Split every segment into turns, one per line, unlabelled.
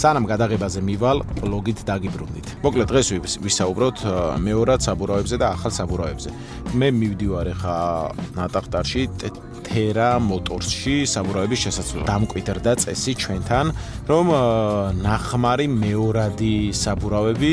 სანამ გადაღებაზე მივალ, ბლოგით დაგიბრუნდით. მოკლედ დღეს ვისაუბროთ მეორად საბურავებზე და ახალ საბურავებზე. მე მივდივარ ახლა ნატახტარში თერა მოტორსში საბურავების შესაძლებლად. დამკვიდრდა წესი ჩვენთან, რომ ნახმარი მეორადი საბურავები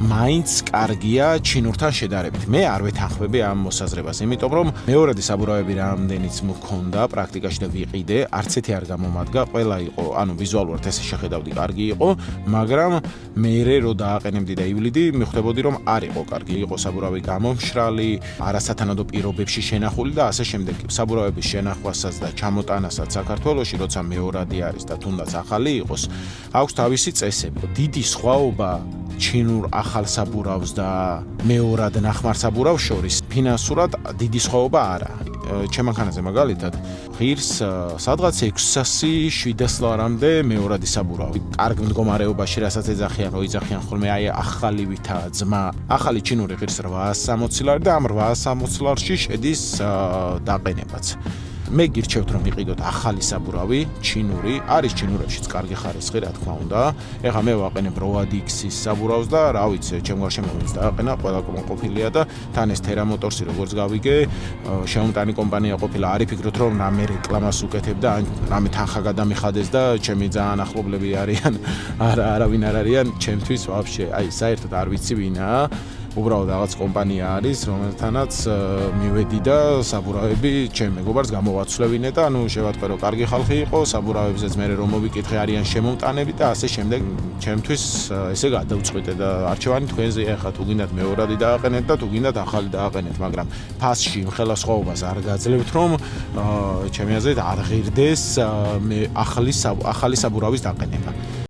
მაინც კარგია ჩინურთან შედარებით. მე არ ვეთანხმები ამ მოსაზრებას, იმიტომ რომ მეორადი საბურავები რამდენიც მქონდა პრაქტიკაში და ვიყიდე, არც ერთი არ გამომადგა, ყველა იყო, ვიზუალურად ესე შეხედავდი, კარგი იყო, მაგრამ მერე რო დააყენებდი და ივლიდი, მიხვდებოდი რომ არ იყო კარგი, იყო საბურავი გამომშრალი, არასათანადო პირობებში შენახული და ასე შემდეგ. საბურავების შენახვასაც და ჩამოტანასაც საქართველოში, როცა მეორადი არის და თუნდაც ახალი იყოს, აქვს თავისი წესები. დიდი სხვაობა ჩინურ ახალ საბურავს და მეორად ნახმარ საბურავს შორის ფინანსურად დიდი სხვაობა არა. ჩემ მანქანაზე მაგალითად ღირს სადღაც 600-700 ლარამდე მეორადი საბურავი. კარგ მდგომარეობაში, რასაც ეძახიან, რო იძახიან ხოლმე აი ახალივითა ძმა. ახალი ჩინური ღირს 860 ლარი და ამ 860 ლარში შედის დაყენებაც. მე გირჩევთ რომ იყიდოთ ახალი საბურავი, ჩინური, არის ჩინურებშიც კარგი ხარისხი, რა თქმა უნდა. ეხლა მე ვაყენებ Roadix-ის საბურავს და რა ვიცი, ჩემ გარშემოც დააყენა, ყველა ყოფილია და თან ეს თერა მოტორსი როგორც გავიგე, შემომტანი კომპანია ყოფილა, არ იფიქროთ რომ რამე რეკლამას უკეთებ და რამე თანხა გადამიხადეს და ჩემი ძალიან ახლობლები არიან, არავინ არ არიან, ჩემთვის ვაფშე, აი საერთოდ არ ვიცი ვინაა. უბრალოდ რაღაც კომპანია არის, რომელთანაც მივედი და საბურავები ჩემ მეგობარს გამოვაცვლევინე და შევატყვე რომ კარგი ხალხი იყო, საბურავებზეც მე რომ მოვიკითხე არიან შემომტანები და ასე შემდეგ. ჩემთვის ესე გადავწყვიტე და არჩევანი თქვენზე, ახლა თუ გინდათ მეორადი დააყენეთ და თუ გინდათ ახალი დააყენეთ, მაგრამ ფასში იმხელა სხვაობას არ გაძლევთ, რომ ჩემი აზრით არ ღირდეს ახალი საბურავის დაყენება.